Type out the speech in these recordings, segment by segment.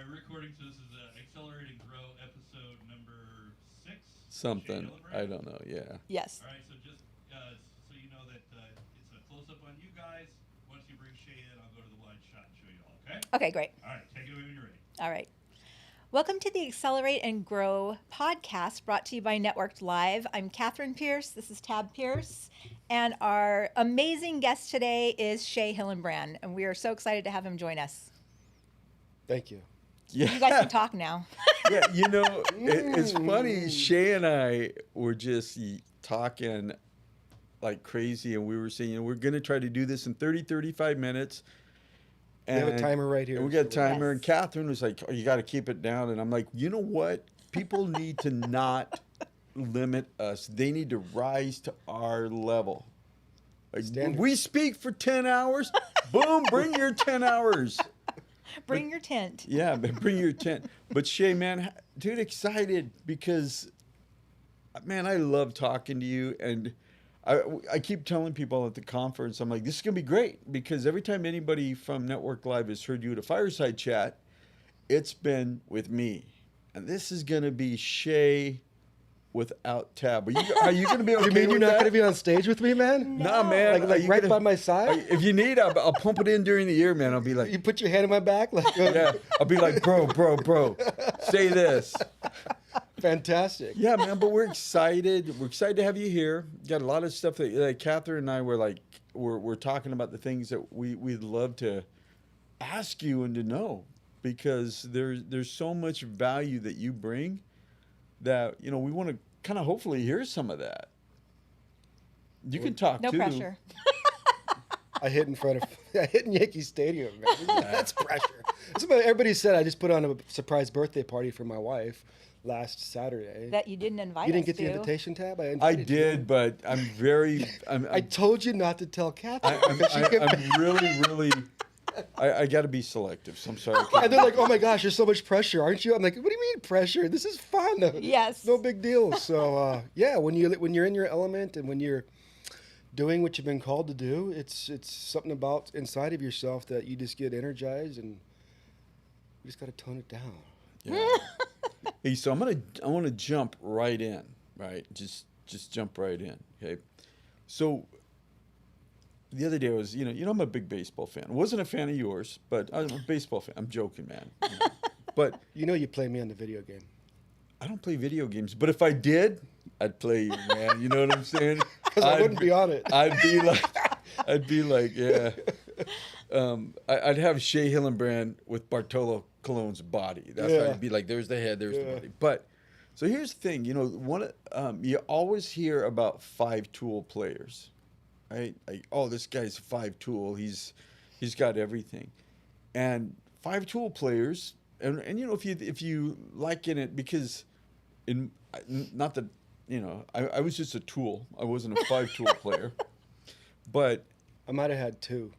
we recording? So this is Accelerate and Grow episode number 6. Something. I don't know. Yeah. Yes. All right. So just so you know that it's a close up on you guys. Once you bring Shea in, I'll go to the wide shot and show you all. Okay. Okay, great. All right. Take it away when you're ready. All right. Welcome to the Accelerate and Grow podcast brought to you by Networked Live. I'm Catherine Pierce. This is Tab Pierce. And our amazing guest today is Shea Hillenbrand. And we are so excited to have him join us. Thank you. Yeah. You guys can talk now. Yeah, it's funny. Shea and I were just talking like crazy, and we were saying, we're going to try to do this in 30, 35 minutes. And we have a timer right here. And we got a timer, Yes. and Catherine was like, oh, you got to keep it down. And I'm like, you know what? People need to not limit us. They need to rise to our level. Like, Standard. we speak for 10 hours. Boom, bring your 10 hours. Bring your tent. Yeah, but bring your tent. But Shea, man, dude, excited because, man, I love talking to you. And I keep telling people at the conference, I'm like, this is going to be great. Because every time anybody from Network Live has heard you at a fireside chat, it's been with me. And this is going to be Shea without Tab. Are you going to be okay You mean you're with not that? going to be on stage with me, man? Nah, man. Like Are you right gonna- by my side? If you need, I'll pump it in during the year, man. I'll be like, You put your hand in my back? Like, yeah. I'll be like, bro, say this. Fantastic. Yeah, man, but we're excited. We're excited to have you here. Got a lot of stuff that like Catherine and I were like, we're talking about the things that we'd love to ask you and to know, because there's so much value that you bring that, we want to kind of hopefully hear some of that. You can talk No too. pressure. I hit in Yankee Stadium, man. That's pressure. That's what everybody said. I just put on a surprise birthday party for my wife last Saturday. That you didn't invite You didn't us get the to. invitation, Tab? I invited you. did, but I told you not to tell Catherine. I'm really, I got to be selective. So I'm sorry. And they're like, oh my gosh, there's so much pressure, aren't you? I'm like, what do you mean pressure? This is fun. Yes. No big deal. So yeah, when you're in your element and when you're doing what you've been called to do, it's something about inside of yourself that you just get energized, and you just got to tone it down. Yeah. Hey, so I want to jump right in, right? Just jump right in, okay? So the other day I was, I'm a big baseball fan. I wasn't a fan of yours, but I'm a baseball fan. I'm joking, man. But You play me on the video game. I don't play video games. But if I did, I'd play you, man. You know what I'm saying? Because I wouldn't be on it. I'd be like, yeah. I'd have Shea Hillenbrand with Bartolo Colon's body. That's how I'd be like, there's the head, there's the body. But so here's the thing, you always hear about 5-tool players, right? Like, oh, this guy's 5-tool. He's got everything. And 5-tool players, and if you liken it, because not that I was just a tool. I wasn't a 5-tool player, but I might have had 2.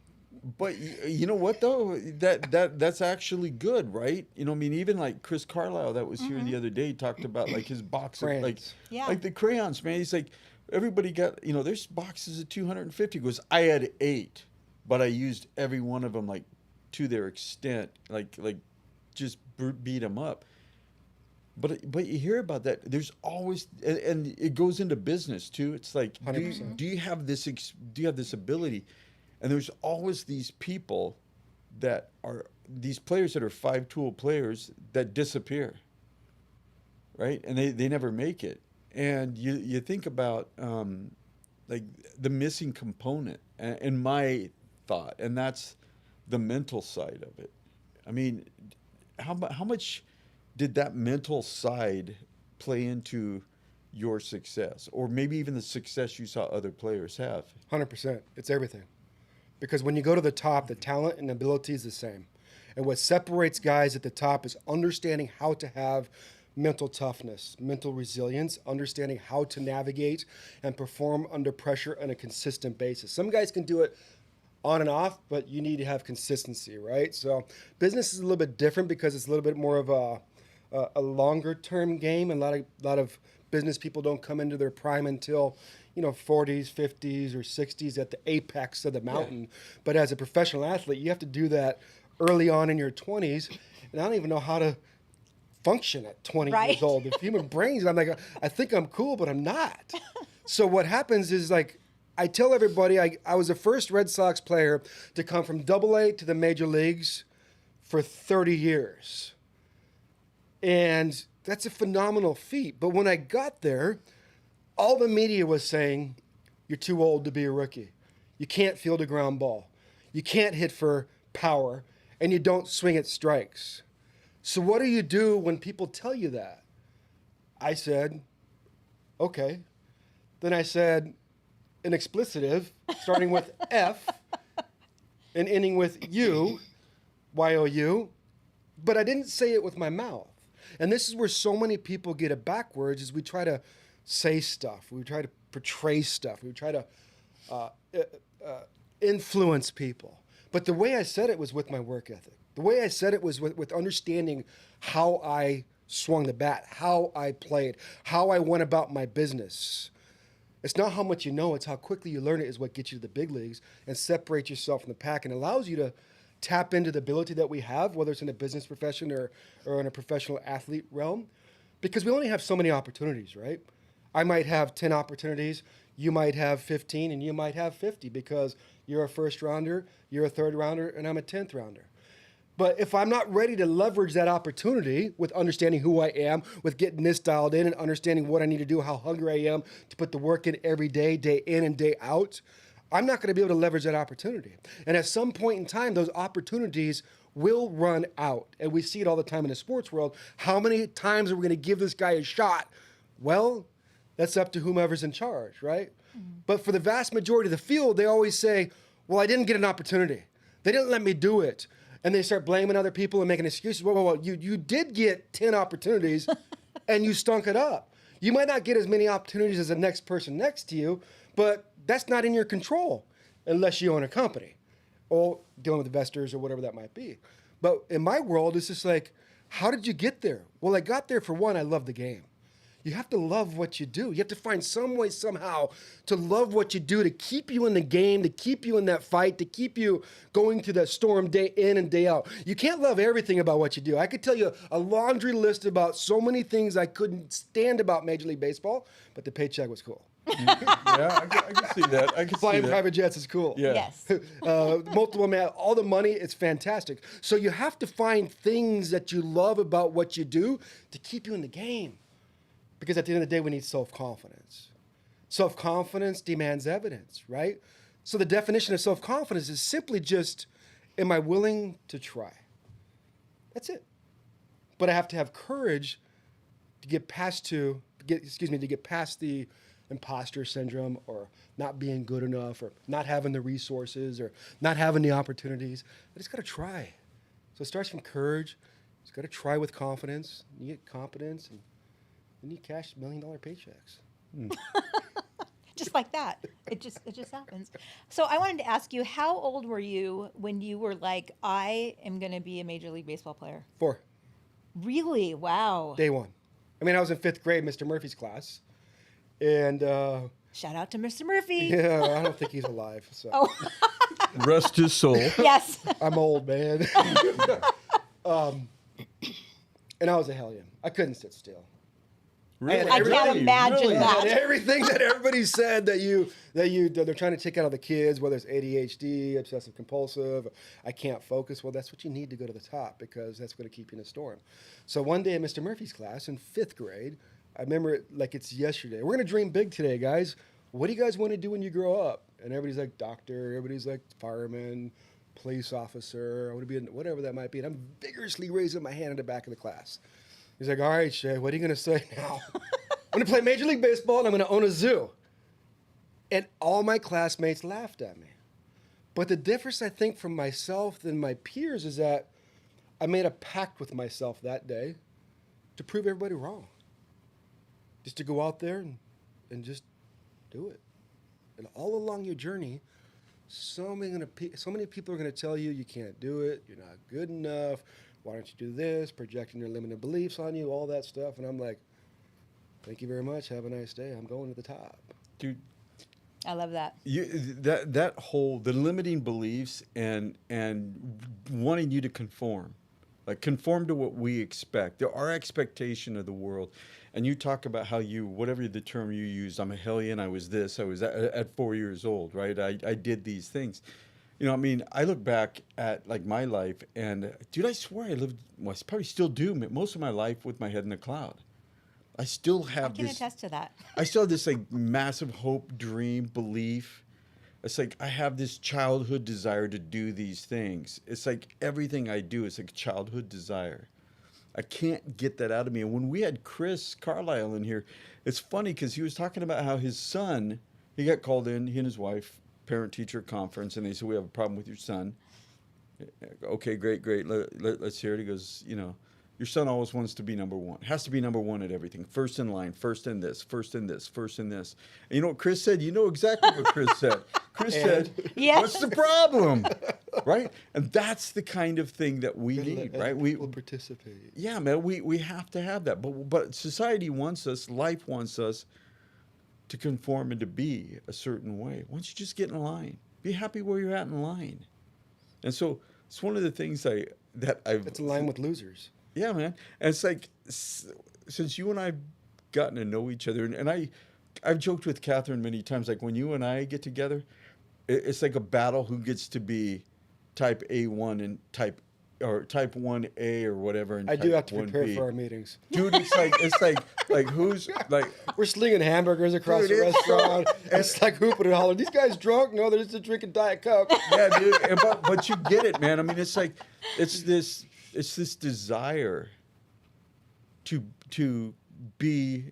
But you know what though? That's actually good, right? Even like Chris Carlisle that was here the other day talked about like his box of, like Yeah. like the crayons, man. He's like, everybody got, there's boxes of 250. He goes, I had 8, but I used every one of them like to their extent, like just beat them up. But you hear about that. There's always, and it goes into business too. It's like, 100%. do you have this ability? And there's always these people that are these players that are 5-tool players that disappear, right? And they never make it. And you think about like the missing component in my thought, and that's the mental side of it. I mean, how much did that mental side play into your success, or maybe even the success you saw other players have? 100%. It's everything. Because when you go to the top, the talent and ability is the same. And what separates guys at the top is understanding how to have mental toughness, mental resilience, understanding how to navigate and perform under pressure on a consistent basis. Some guys can do it on and off, but you need to have consistency, right? So business is a little bit different because it's a little bit more of a longer term game, and a lot of business people don't come into their prime until 40s, 50s, or 60s at the apex of the mountain. But as a professional athlete, you have to do that early on in your 20s, and I don't even know how to function at 20 Right. years old. The human brains, I'm like, I think I'm cool, but I'm not. So what happens is, like, I tell everybody I was the first Red Sox player to come from AA to the major leagues for 30 years. And that's a phenomenal feat. But when I got there, all the media was saying, you're too old to be a rookie. You can't field a ground ball. You can't hit for power. And you don't swing at strikes. So what do you do when people tell you that? I said, okay. Then I said an explicitive starting with F and ending with U, Y-O-U, but I didn't say it with my mouth. And this is where so many people get it backwards, is we try to say stuff. We try to portray stuff. We try to influence people. But the way I said it was with my work ethic. The way I said it was with understanding how I swung the bat, how I played, how I went about my business. It's not how much you know, it's how quickly you learn it is what gets you to the big leagues and separates yourself from the pack and allows you to tap into the ability that we have, whether it's in a business profession or in a professional athlete realm, because we only have so many opportunities, right? I might have 10 opportunities, you might have 15, and you might have 50 because you're a first rounder, you're a third rounder, and I'm a 10th rounder. But if I'm not ready to leverage that opportunity with understanding who I am, with getting this dialed in and understanding what I need to do, how hungry I am to put the work in every day, day in and day out, I'm not going to be able to leverage that opportunity. And at some point in time, those opportunities will run out. And we see it all the time in the sports world. How many times are we going to give this guy a shot? Well, that's up to whomever's in charge, right? Mm-hmm. But for the vast majority of the field, they always say, well, I didn't get an opportunity. They didn't let me do it. And they start blaming other people and making excuses. Well, you did get 10 opportunities and you stunk it up. You might not get as many opportunities as the next person next to you, but that's not in your control unless you own a company or dealing with investors or whatever that might be. But in my world, it's just like, how did you get there? Well, I got there for one, I love the game. You have to love what you do. You have to find some way, somehow, to love what you do, to keep you in the game, to keep you in that fight, to keep you going through that storm day in and day out. You can't love everything about what you do. I could tell you a laundry list about so many things I couldn't stand about Major League Baseball, but the paycheck was cool. Yeah, I can see that. I can Flying see that. private jets is cool. Yeah. Yes. Multiple man, all the money, it's fantastic. So you have to find things that you love about what you do to keep you in the game. Because at the end of the day, we need self-confidence. Self-confidence demands evidence, right? So the definition of self-confidence is simply just, am I willing to try? That's it. But I have to have courage to get past the imposter syndrome, or not being good enough, or not having the resources, or not having the opportunities. I just got to try. So it starts from courage. Just got to try with confidence. You get confidence, and then you cash $1 million paychecks. Just like that. It just happens. So I wanted to ask you, how old were you when you were like, I am going to be a Major League Baseball player? 4. Really? Wow. Day 1. I mean, I was in 5th grade, Mr. Murphy's class. And Shout out to Mr. Murphy. yeah, I don't think he's alive. So Oh, Rest his soul. yes. I'm old, man. And I was a hellion. I couldn't sit still. Really? I can't imagine I that. had everything that everybody said that they're trying to take out of the kids, whether it's ADHD, obsessive compulsive, I can't focus. Well, that's what you need to go to the top, because that's going to keep you in a storm. So one day in Mr. Murphy's class in 5th grade, I remember it like it's yesterday. We're going to dream big today, guys. What do you guys want to do when you grow up? And everybody's like doctor, everybody's like fireman, police officer, I want to be whatever that might be. And I'm vigorously raising my hand in the back of the class. He's like, all right, Shea, what are you going to say now? I'm going to play Major League Baseball, and I'm going to own a zoo. And all my classmates laughed at me. But the difference, I think, from myself than my peers is that I made a pact with myself that day to prove everybody wrong. Just to go out there and just do it. And all along your journey, so many people are going to tell you you can't do it, you're not good enough, why don't you do this, projecting their limited beliefs on you, all that stuff. And I'm like, thank you very much, have a nice day, I'm going to the top. Dude, I love that. that whole, the limiting beliefs and wanting you to conform Like conform to what we expect. Our expectation of the world. And you talk about how you, whatever the term you used, I'm a hellion, I was this, I was that, at 4 years old, right? I did these things. You know, I mean, I look back at like my life and dude, I swear I lived, well, I probably still do most of my life with my head in the cloud. I still have I can this, attest to that. I still have this like massive hope, dream, belief. It's like I have this childhood desire to do these things. It's like everything I do is like childhood desire. I can't get that out of me. And when we had Chris Carlisle in here, it's funny because he was talking about how his son, he got called in, he and his wife, parent-teacher conference, and they said, we have a problem with your son. Okay, great. Let's hear it. He goes, you know, your son always wants to be number one. Has to be number one at everything. First in line, first in this, first in this, first in this. And you know what Chris said? You know exactly what Chris said. Chris said, Yes. what's the problem? Right? And that's the kind of thing that we need, right? We will participate. Yeah, man, we have to have that. But society wants us, life wants us to conform and to be a certain way. Why don't you just get in line? Be happy where you're at in line. And so it's one of the things that I've... It's in line with losers. Yeah, man. And it's like, since you and I've gotten to know each other, and I've joked with Catherine many times, like when you and I get together, it's like a battle who gets to be type A1 and type 1A or whatever. And I do type have to prepare 1B. for our meetings. Dude, it's like who's like... We're slinging hamburgers across Dude, the it's restaurant. It's like hooping and hollering. These guys drunk? No, they're just drinking Diet Coke. Yeah, dude. But you get it, man. I mean, it's like it's this desire to be,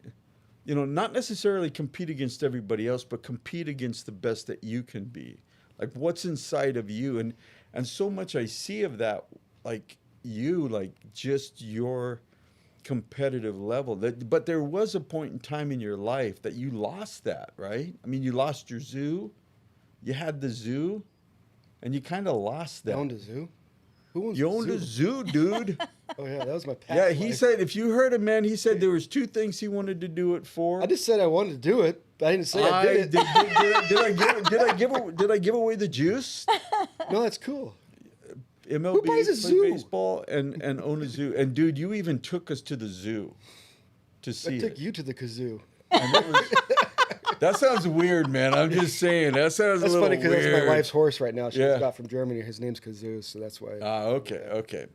you know, not necessarily compete against everybody else, but compete against the best that you can be. Like what's inside of you, and so much I see of that, like you, like just your competitive level. But there was a point in time in your life that you lost that, right? I mean, you lost your zoo. You had the zoo, and you kind of lost that. You owned a zoo? Who owns You a owned a zoo? zoo, dude. Oh, yeah, that was my past Yeah, he life. said, if you heard him, man, he said there was 2 things he wanted to do it for. I just said I wanted to do it, but I didn't say I did it. Did I give away the juice? No, that's cool. MLB, Who buys a play zoo? baseball, and own a zoo. And dude, you even took us to the zoo to see I took it. you to the kazoo. And it was, that sounds weird, man. I'm just saying. That sounds That's a little funny because weird. that's my wife's horse right now. She Yeah. just got from Germany. His name's Kazoo, so that's why. Okay.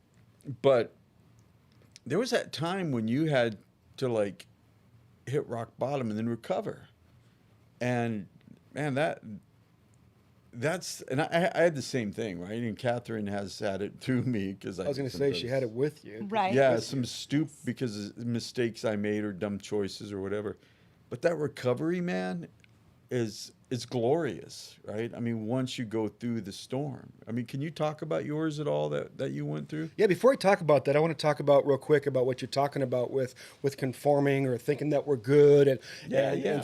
But there was that time when you had to like hit rock bottom and then recover. And man, that's and I had the same thing, right? And Catherine has had it through me because I was going to say she had it with you. Right. Yeah, With some stoop because of mistakes I made or dumb choices or whatever. But that recovery, man, is glorious, right? I mean, once you go through the storm. I mean, can you talk about yours at all that you went through? Yeah, before I talk about that, I want to talk about real quick about what you're talking about with conforming or thinking that we're good and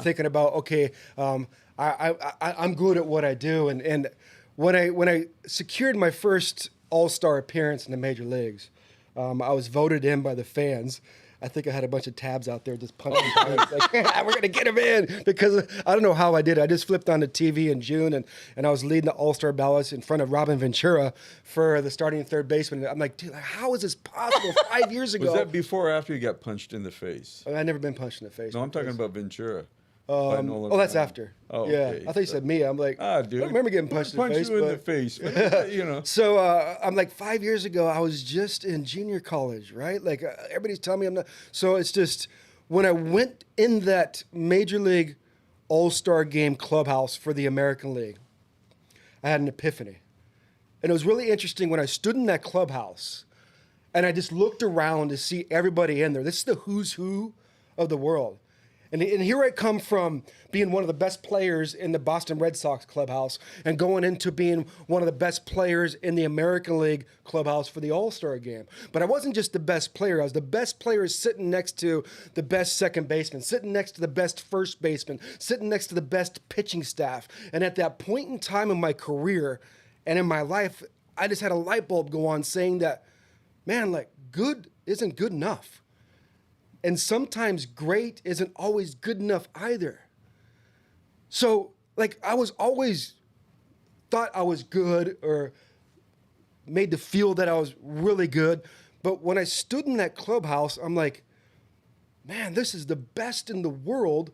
thinking about, okay, I'm good at what I do. And when I secured my first All Star appearance in the major leagues, I was voted in by the fans. I think I had a bunch of tabs out there just punching buttons, like, we're going to get him in, because I don't know how I did it. I just flipped on the TV in June, and I was leading the All-Star ballots in front of Robin Ventura for the starting third baseman. I'm like, dude, how is this possible 5 years ago? Was that before or after you got punched in the face? I've never been punched in the face. No, I'm talking about Ventura. That's after. Oh, yeah. okay. I thought you said me. I'm like, Dude. I don't remember getting punched in the face. You in but- the face, but, you know. So I'm like 5 years ago, I was just in junior college, right? Like everybody's telling me I'm not. So it's just when I went in that Major League All-Star Game clubhouse for the American League, I had an epiphany. And it was really interesting when I stood in that clubhouse and I just looked around to see everybody in there. This is the who's who of the world. And here I come from being one of the best players in the Boston Red Sox clubhouse and going into being one of the best players in the American League clubhouse for the All-Star game. But I wasn't just the best player. I was the best player sitting next to the best second baseman, sitting next to the best first baseman, sitting next to the best pitching staff. And at that point in time in my career and in my life, I just had a light bulb go on saying that, man, like, good isn't good enough. And sometimes great isn't always good enough either. So, like, I was always thought I was good or made to feel that I was really good. But when I stood in that clubhouse, I'm like, man, this is the best in the world,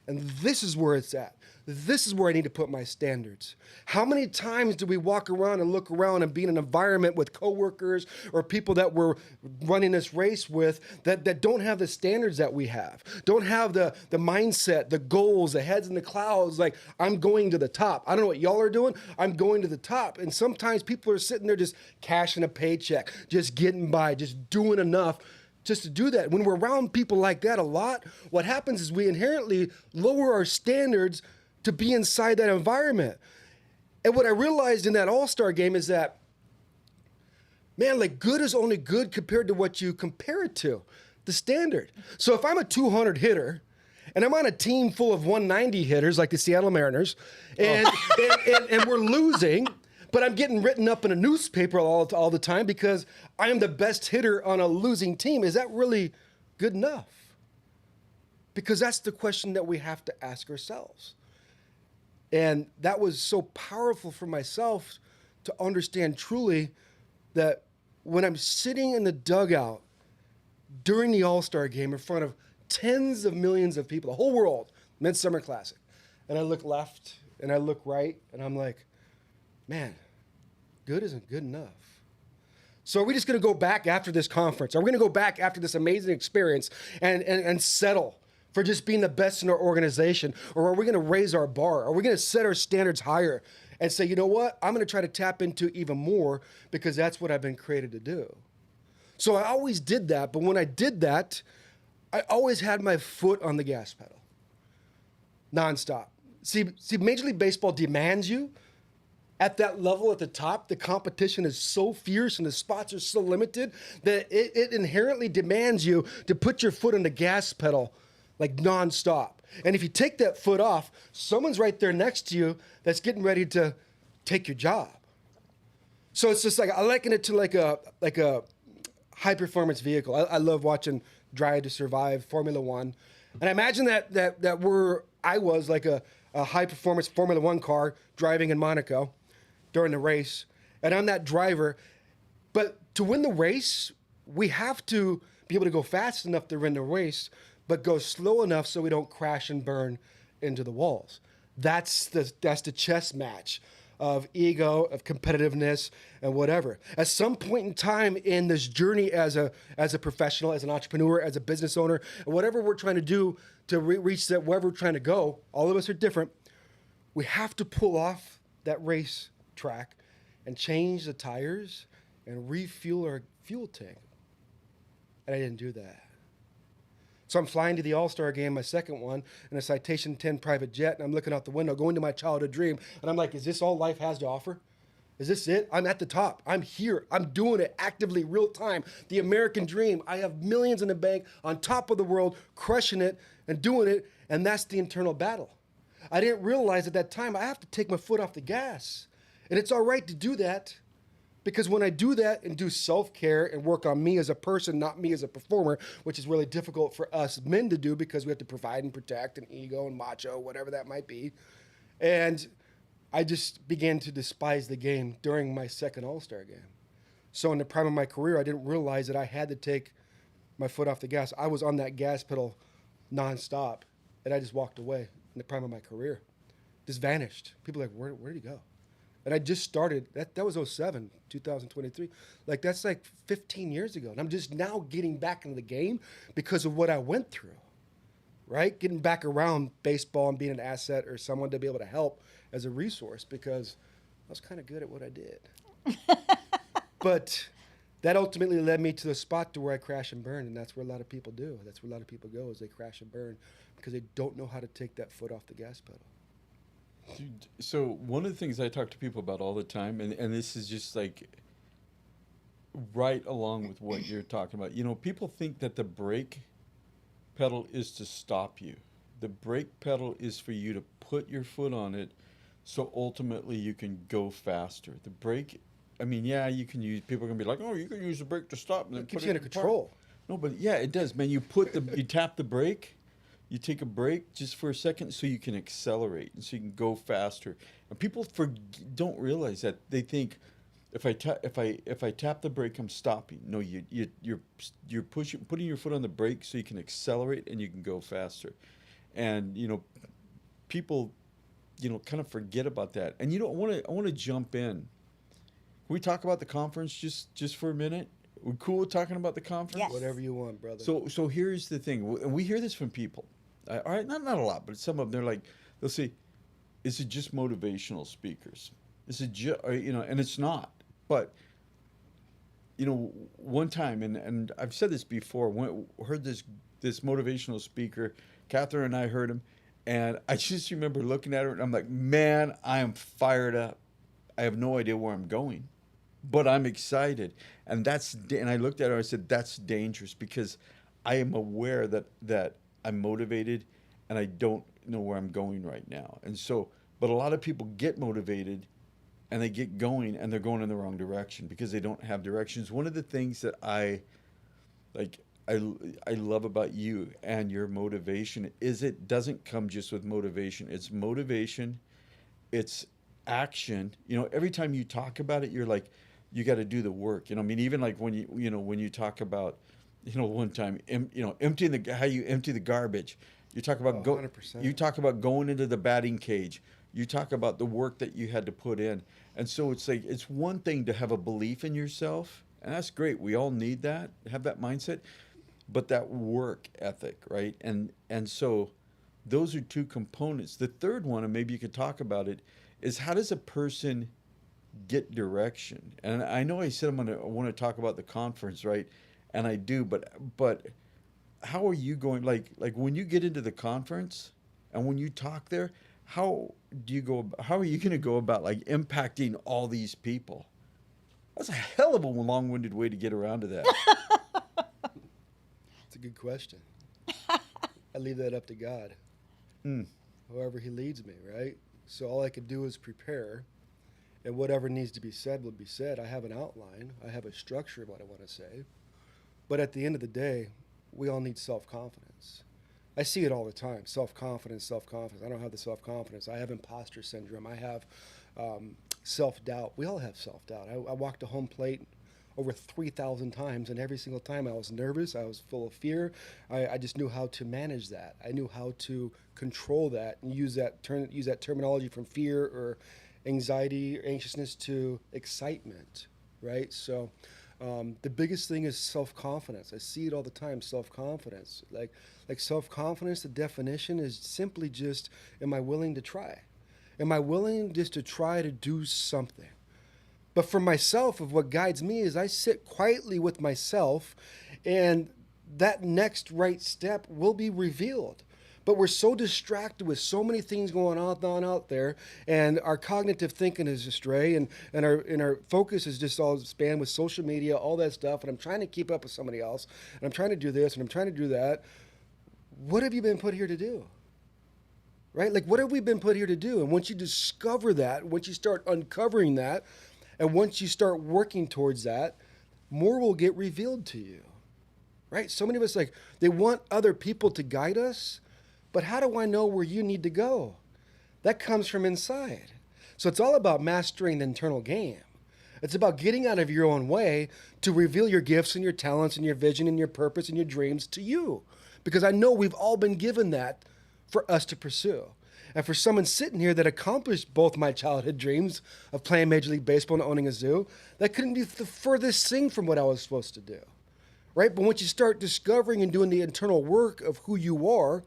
and this is where it's at. This is where I need to put my standards. How many times do we walk around and look around and be in an environment with coworkers or people that we're running this race with that don't have the standards that we have, don't have the mindset, the goals, the heads in the clouds, like, I'm going to the top. I don't know what y'all are doing. I'm going to the top. And sometimes people are sitting there just cashing a paycheck, just getting by, just doing enough just to do that. When we're around people like that a lot, what happens is we inherently lower our standards to be inside that environment. And what I realized in that All-Star game is that, man, like, good is only good compared to what you compare it to, the standard. So if I'm a 200 hitter and I'm on a team full of 190 hitters like the Seattle Mariners, and we're losing, but I'm getting written up in a newspaper all the time because I am the best hitter on a losing team, is that really good enough? Because that's the question that we have to ask ourselves. And that was so powerful for myself to understand truly that when I'm sitting in the dugout during the All-Star game in front of tens of millions of people, the whole world, Midsummer Classic, and I look left and I look right, and I'm like, man, good isn't good enough. So are we just going to go back after this conference? Are we going to go back after this amazing experience and settle for just being the best in our organization? Or are we going to raise our bar? Are we going to set our standards higher and say, you know what, I'm going to try to tap into even more because that's what I've been created to do? So I always did that, but when I did that, I always had my foot on the gas pedal, nonstop. See, Major League Baseball demands you. At that level at the top, the competition is so fierce and the spots are so limited that it inherently demands you to put your foot on the gas pedal like nonstop. And if you take that foot off, someone's right there next to you that's getting ready to take your job. So it's just like, I liken it to like a high performance vehicle. I love watching Drive to Survive, Formula One. And I imagine that I was like a high performance Formula One car driving in Monaco during the race, and I'm that driver. But to win the race, we have to be able to go fast enough to win the race, but go slow enough so we don't crash and burn into the walls. That's the chess match of ego, of competitiveness, and whatever. At some point in time in this journey as a professional, as an entrepreneur, as a business owner, whatever we're trying to do to reach that, wherever we're trying to go, all of us are different. We have to pull off that race track and change the tires and refuel our fuel tank. And I didn't do that. So I'm flying to the All-Star game, my second one, in a Citation 10 private jet, and I'm looking out the window, going to my childhood dream, and I'm like, is this all life has to offer? Is this it? I'm at the top. I'm here. I'm doing it actively, real time. The American dream. I have millions in the bank, on top of the world, crushing it and doing it, and that's the internal battle. I didn't realize at that time I have to take my foot off the gas. And it's all right to do that, because when I do that and do self-care and work on me as a person, not me as a performer, which is really difficult for us men to do because we have to provide and protect and ego and macho, whatever that might be. And I just began to despise the game during my second All-Star game. So in the prime of my career, I didn't realize that I had to take my foot off the gas. I was on that gas pedal nonstop, and I just walked away in the prime of my career. Just vanished. People are like, where did he go? And I just started, that was 07, 2023. Like, that's like 15 years ago. And I'm just now getting back into the game because of what I went through, right? Getting back around baseball and being an asset or someone to be able to help as a resource, because I was kind of good at what I did. But that ultimately led me to the spot to where I crash and burn, and that's where a lot of people do. That's where a lot of people go, is they crash and burn because they don't know how to take that foot off the gas pedal. Dude, so one of the things I talk to people about all the time, and this is just like right along with what you're talking about. You know, people think that the brake pedal is to stop you. The brake pedal is for you to put your foot on it so ultimately you can go faster. The brake, I mean, yeah, you can use, people are going to be like, oh, you can use the brake to stop. And then It keeps put you under in control. park. No, but yeah, it does, man. You tap the brake. You take a break just for a second so you can accelerate and so you can go faster. And people don't realize that. They think, if I tap the brake, I'm stopping. No, you're putting your foot on the brake so you can accelerate and you can go faster. And people, kind of forget about that. And I want to jump in. Can we talk about the conference just for a minute? We cool with talking about the conference? Yes. Whatever you want, brother. So here's the thing, and we hear this from people. All right, not a lot, but some of them, they'll say, "Is it just motivational speakers? Is it just And it's not. But one time, and I've said this before, heard this motivational speaker. Catherine and I heard him, and I just remember looking at her, and I'm like, man, I am fired up. I have no idea where I'm going, but I'm excited. And I looked at her, and I said, that's dangerous, because I am aware that I'm motivated, and I don't know where I'm going right now. And so, but a lot of people get motivated, and they get going, and they're going in the wrong direction because they don't have directions. One of the things that I love about you and your motivation is it doesn't come just with motivation. It's motivation, it's action. Every time you talk about it, you're like, you got to do the work. Even like when you talk about, one time, emptying how you empty the garbage. You talk about 100%. You talk about going into the batting cage. You talk about the work that you had to put in. And so it's like, it's one thing to have a belief in yourself, and that's great. We all need that, have that mindset, but that work ethic, right? And so those are two components. The third one, and maybe you could talk about it, is how does a person get direction? And I know I said I want to talk about the conference, right? And I do, but how are you going, like when you get into the conference and when you talk there, how are you going to go about like impacting all these people? That's a hell of a long-winded way to get around to that. It's a good question. I leave that up to God. However he leads me, right? So all I can do is prepare, and whatever needs to be said will be said. I have an outline. I have a structure of what I want to say. But at the end of the day, we all need self-confidence. I see it all the time, self-confidence. I don't have the self-confidence. I have imposter syndrome. I have self-doubt. We all have self-doubt. I walked a home plate over 3,000 times, and every single time I was nervous. I was full of fear. I just knew how to manage that. I knew how to control that and use that terminology from fear or anxiety or anxiousness to excitement, right? So the biggest thing is self-confidence. I see it all the time, self-confidence. Like self-confidence, the definition is simply just, am I willing to try? Am I willing just to try to do something? But for myself, of what guides me is I sit quietly with myself, and that next right step will be revealed. But we're so distracted with so many things going on out there, and our cognitive thinking is astray, and our focus is just all spanned with social media, all that stuff, and I'm trying to keep up with somebody else, and I'm trying to do this, and I'm trying to do that. What have you been put here to do? Right? Like, what have we been put here to do? And once you discover that, once you start uncovering that, and once you start working towards that, more will get revealed to you. Right? So many of us, they want other people to guide us, but how do I know where you need to go? That comes from inside. So it's all about mastering the internal game. It's about getting out of your own way to reveal your gifts and your talents and your vision and your purpose and your dreams to you. Because I know we've all been given that for us to pursue. And for someone sitting here that accomplished both my childhood dreams of playing Major League Baseball and owning a zoo, that couldn't be the furthest thing from what I was supposed to do. Right? But once you start discovering and doing the internal work of who you are,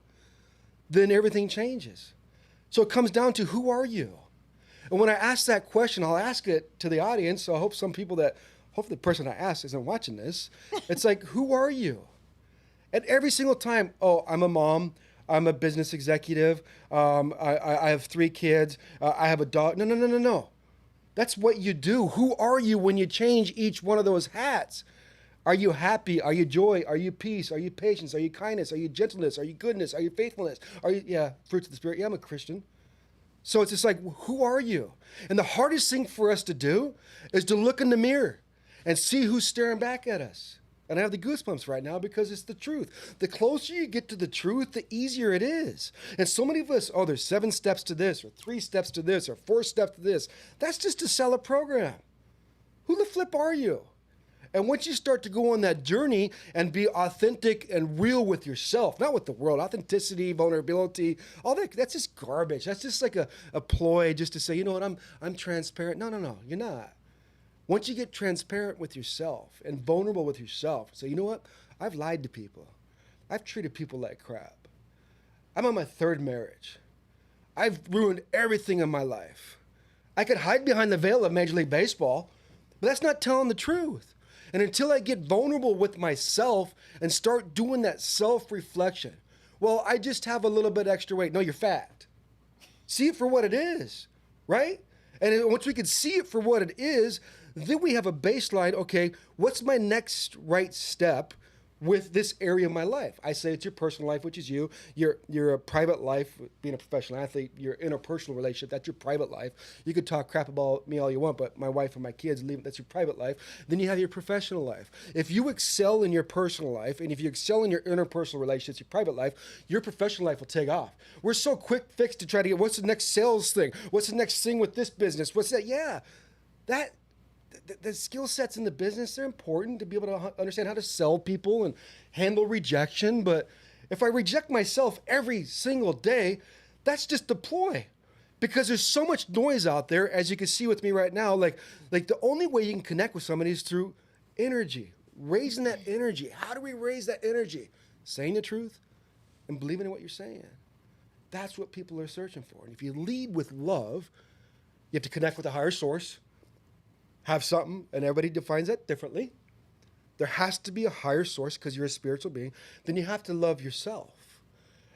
then everything changes. So it comes down to, who are you? And when I ask that question, I'll ask it to the audience. So I hope hopefully the person I ask isn't watching this. It's like, who are you? And every single time, I'm a mom, I'm a business executive, I have 3 kids, I have a dog. No. That's what you do. Who are you when you change each one of those hats? Are you happy? Are you joy? Are you peace? Are you patience? Are you kindness? Are you gentleness? Are you goodness? Are you faithfulness? Fruits of the Spirit? Yeah, I'm a Christian. So it's just like, who are you? And the hardest thing for us to do is to look in the mirror and see who's staring back at us. And I have the goosebumps right now because it's the truth. The closer you get to the truth, the easier it is. And so many of us, there's 7 steps to this, or 3 steps to this, or 4 steps to this. That's just to sell a program. Who the flip are you? And once you start to go on that journey and be authentic and real with yourself, not with the world, authenticity, vulnerability, all that's just garbage. That's just like a ploy just to say, you know what, I'm transparent. No, you're not. Once you get transparent with yourself and vulnerable with yourself, say, you know what, I've lied to people. I've treated people like crap. I'm on my third marriage. I've ruined everything in my life. I could hide behind the veil of Major League Baseball, but that's not telling the truth. And until I get vulnerable with myself and start doing that self-reflection, well, I just have a little bit extra weight. No, you're fat. See it for what it is, right? And then once we can see it for what it is, then we have a baseline. Okay, what's my next right step with this area of my life? I say it's your personal life, which is you. Your private life, being a professional athlete, your interpersonal relationship, that's your private life. You could talk crap about me all you want, but my wife and my kids, that's your private life. Then you have your professional life. If you excel in your personal life, and if you excel in your interpersonal relationships, your private life, your professional life will take off. We're so quick fixed to try to get, what's the next sales thing? What's the next thing with this business? What's that? Yeah, the skill sets in the business, they're important to be able to understand how to sell people and handle rejection. But if I reject myself every single day, that's just a ploy, because there's so much noise out there, as you can see with me right now. Like the only way you can connect with somebody is through energy, raising that energy. How do we raise that energy? Saying the truth and believing in what you're saying. That's what people are searching for. And if you lead with love, you have to connect with a higher source. Have something, and everybody defines that differently. There has to be a higher source because you're a spiritual being. Then you have to love yourself.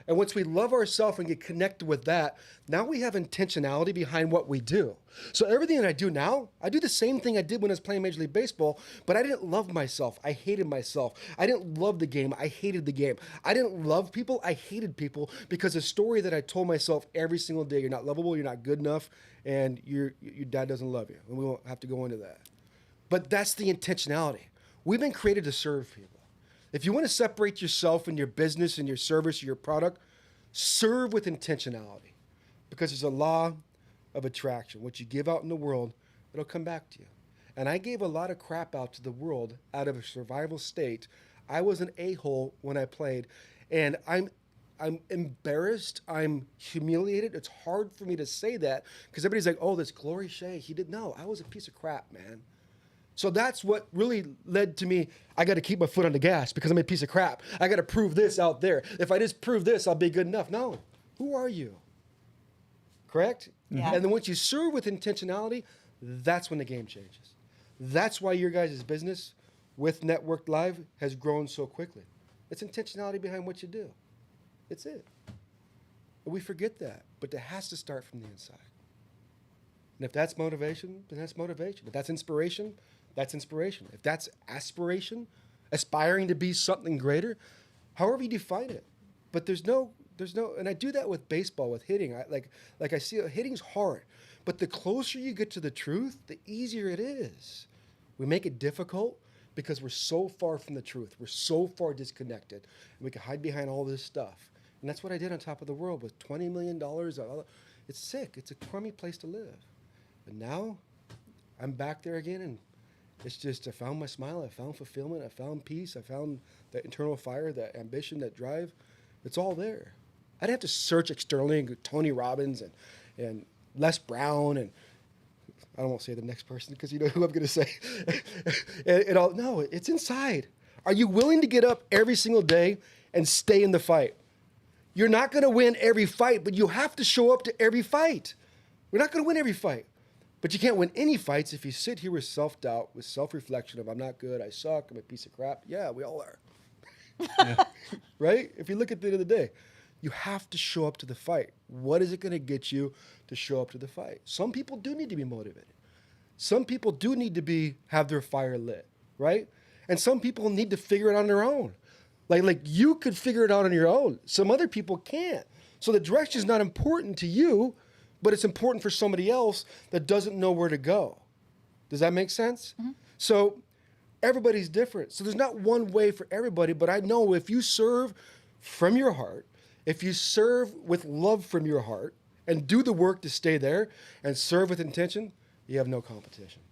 And once we love ourselves and get connected with that, now we have intentionality behind what we do. So everything that I do now, I do the same thing I did when I was playing Major League Baseball, but I didn't love myself. I hated myself. I didn't love the game. I hated the game. I didn't love people. I hated people, because the story that I told myself every single day, you're not lovable, you're not good enough, and your dad doesn't love you. And we won't have to go into that. But that's the intentionality. We've been created to serve people. If you want to separate yourself and your business and your service or your product, serve with intentionality, because there's a law of attraction. What you give out in the world, it'll come back to you. And I gave a lot of crap out to the world out of a survival state. I was an a-hole when I played, and I'm embarrassed. I'm humiliated. It's hard for me to say that, because everybody's like, oh, this Glory Shea, he didn't know. I was a piece of crap, man. So that's what really led to me. I got to keep my foot on the gas because I'm a piece of crap. I got to prove this out there. If I just prove this, I'll be good enough. No. Who are you? Correct? Yeah. And then once you serve with intentionality, that's when the game changes. That's why your guys' business with Networked Live has grown so quickly. It's intentionality behind what you do. It's it. And we forget that, but it has to start from the inside. And if that's motivation, then that's motivation. If that's inspiration, that's inspiration. If that's aspiration, aspiring to be something greater, however you define it. But there's no, and I do that with baseball, with hitting. I see hitting's hard, but the closer you get to the truth, the easier it is. We make it difficult because we're so far from the truth. We're so far disconnected, and we can hide behind all this stuff. And that's what I did on top of the world with $20 million. It's sick. It's a crummy place to live. But now I'm back there again, and it's just, I found my smile, I found fulfillment, I found peace, I found that internal fire, that ambition, that drive. It's all there. I didn't have to search externally and go Tony Robbins and Les Brown, and I don't want to say the next person because you know who I'm going to say. and all, no, it's inside. Are you willing to get up every single day and stay in the fight? You're not going to win every fight, but you have to show up to every fight. We're not going to win every fight. But you can't win any fights if you sit here with self-doubt, with self-reflection of I'm not good, I suck, I'm a piece of crap. Yeah, we all are. Yeah. Right? If you look at the end of the day, you have to show up to the fight. What is it going to get you to show up to the fight? Some people do need to be motivated. Some people do need to have their fire lit, right? And some people need to figure it on their own. Like you could figure it out on your own. Some other people can't. So the direction is not important to you, but it's important for somebody else that doesn't know where to go. Does that make sense? Mm-hmm. So everybody's different. So there's not one way for everybody, but I know if you serve from your heart, if you serve with love from your heart and do the work to stay there and serve with intention, you have no competition.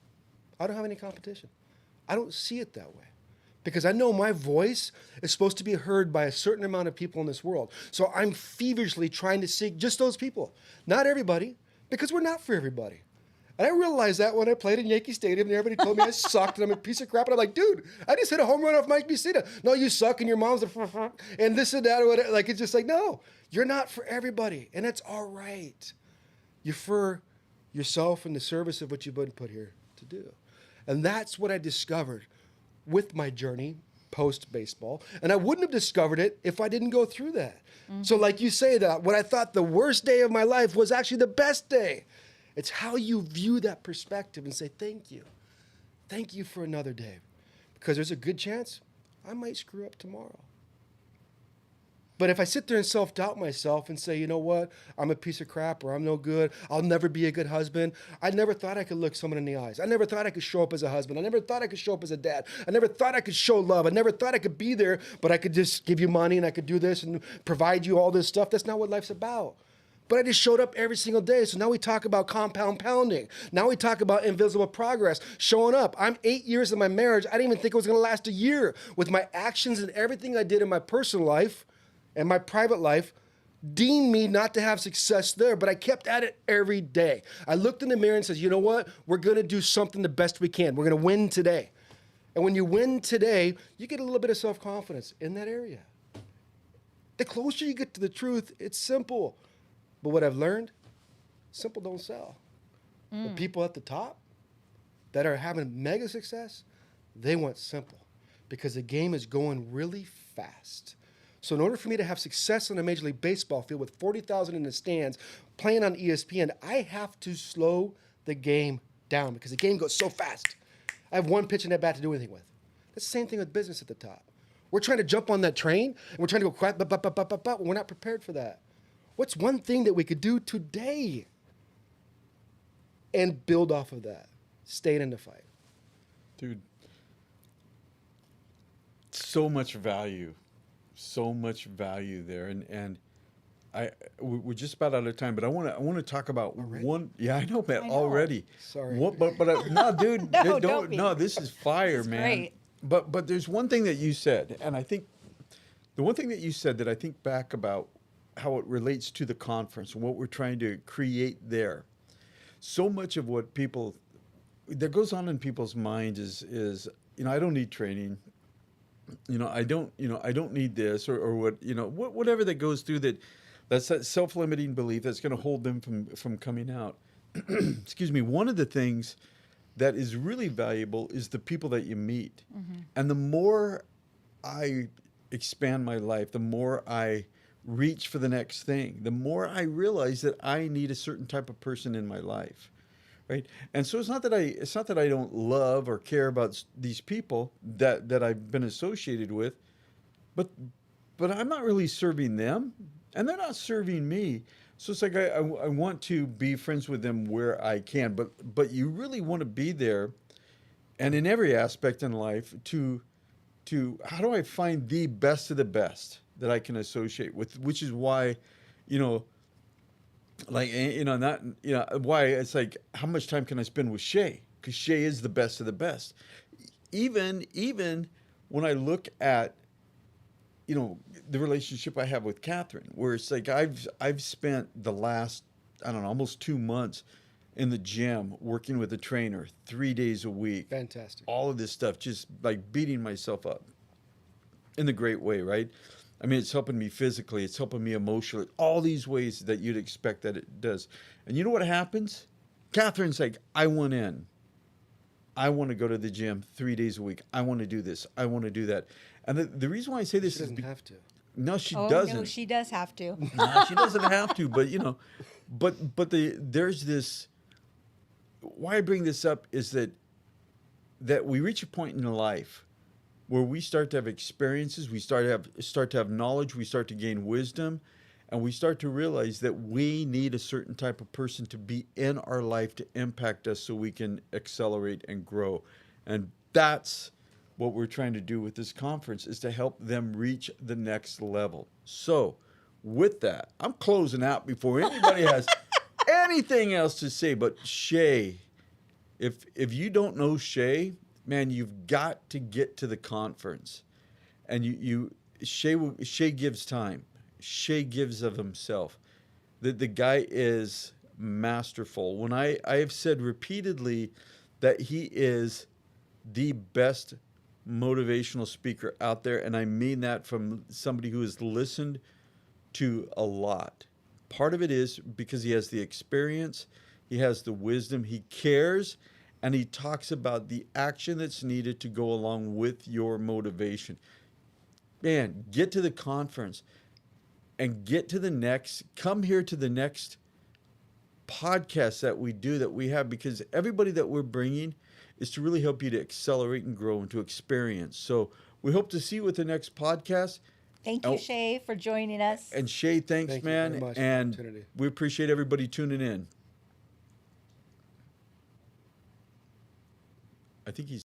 I don't have any competition. I don't see it that way. Because I know my voice is supposed to be heard by a certain amount of people in this world. So I'm feverishly trying to seek just those people. Not everybody, because we're not for everybody. And I realized that when I played in Yankee Stadium and everybody told me I sucked and I'm a piece of crap. And I'm like, dude, I just hit a home run off Mike Buceta. No, you suck and your mom's and this and that or whatever. Like, it's just like, no, you're not for everybody. And that's all right. You're for yourself and the service of what you've been put here to do. And that's what I discovered with my journey post-baseball. And I wouldn't have discovered it if I didn't go through that. Mm-hmm. So like you say, that what I thought the worst day of my life was actually the best day. It's how you view that perspective and say, thank you. Thank you for another day. Because there's a good chance I might screw up tomorrow. But if I sit there and self-doubt myself and say, you know what, I'm a piece of crap or I'm no good, I'll never be a good husband. I never thought I could look someone in the eyes. I never thought I could show up as a husband. I never thought I could show up as a dad. I never thought I could show love. I never thought I could be there, but I could just give you money and I could do this and provide you all this stuff. That's not what life's about. But I just showed up every single day. So now we talk about compound pounding. Now we talk about invisible progress, showing up. I'm 8 years in my marriage. I didn't even think it was going to last a year. With my actions and everything I did in my personal life and my private life deemed me not to have success there, but I kept at it every day. I looked in the mirror and said, you know what? We're going to do something the best we can. We're going to win today. And when you win today, you get a little bit of self-confidence in that area. The closer you get to the truth, it's simple. But what I've learned, simple don't sell. The people at the top that are having mega success, they want simple because the game is going really fast. So in order for me to have success on a Major League Baseball field with 40,000 in the stands, playing on ESPN, I have to slow the game down because the game goes so fast. I have one pitch in that bat to do anything with. That's the same thing with business at the top. We're trying to jump on that train, and we're trying to go quiet, but we're not prepared for that. What's one thing that we could do today and build off of that? Staying in the fight. Dude, so much value there. And we're just about out of time, but I want to talk about one. Yeah, I know, man, already. Sorry. No, dude, don't be. No, this is fire, This is man. great. But there's one thing that you said, and I think the one thing that you said that I think back about how it relates to the conference and what we're trying to create there. So much of what people that goes on in people's minds is I don't need training. I don't need this or what, whatever that goes through that's that self-limiting belief that's going to hold them from coming out. Excuse me. One of the things that is really valuable is the people that you meet. Mm-hmm. And the more I expand my life, the more I reach for the next thing, the more I realize that I need a certain type of person in my life, right? And so it's not that I don't love or care about these people that I've been associated with, but I'm not really serving them, and they're not serving me. So it's like I want to be friends with them where I can, but you really want to be there, and in every aspect in life to how do I find the best of the best that I can associate with, which is why, why it's like, how much time can I spend with Shea? Because Shea is the best of the best. Even when I look at, the relationship I have with Catherine, where it's like I've spent the last, almost 2 months in the gym working with a trainer 3 days a week. Fantastic. All of this stuff, just like beating myself up in the great way, right? I mean, it's helping me physically. It's helping me emotionally. All these ways that you'd expect that it does. And you know what happens? Catherine's like, I want in. I want to go to the gym 3 days a week. I want to do this. I want to do that. And the reason why I say this She doesn't have to. No, she Oh, doesn't. no, she does have to. No, she doesn't have to. But there's this. Why I bring this up is that we reach a point in life where we start to have experiences, we start to have knowledge, we start to gain wisdom, and we start to realize that we need a certain type of person to be in our life to impact us so we can accelerate and grow. And that's what we're trying to do with this conference, is to help them reach the next level. So with that, I'm closing out before anybody has anything else to say. But Shea, If you don't know Shea, man, you've got to get to the conference. And Shea gives time. Shea gives of himself. The guy is masterful. When I have said repeatedly that he is the best motivational speaker out there, and I mean that from somebody who has listened to a lot. Part of it is because he has the experience, he has the wisdom, he cares, and he talks about the action that's needed to go along with your motivation. Man, get to the conference and come here to the next podcast that we have, because everybody that we're bringing is to really help you to accelerate and grow and to experience. So we hope to see you with the next podcast. Thank you, Shea, for joining us. And Shea, thanks, Thank you man. very much for the And opportunity. we appreciate everybody tuning in. I think he's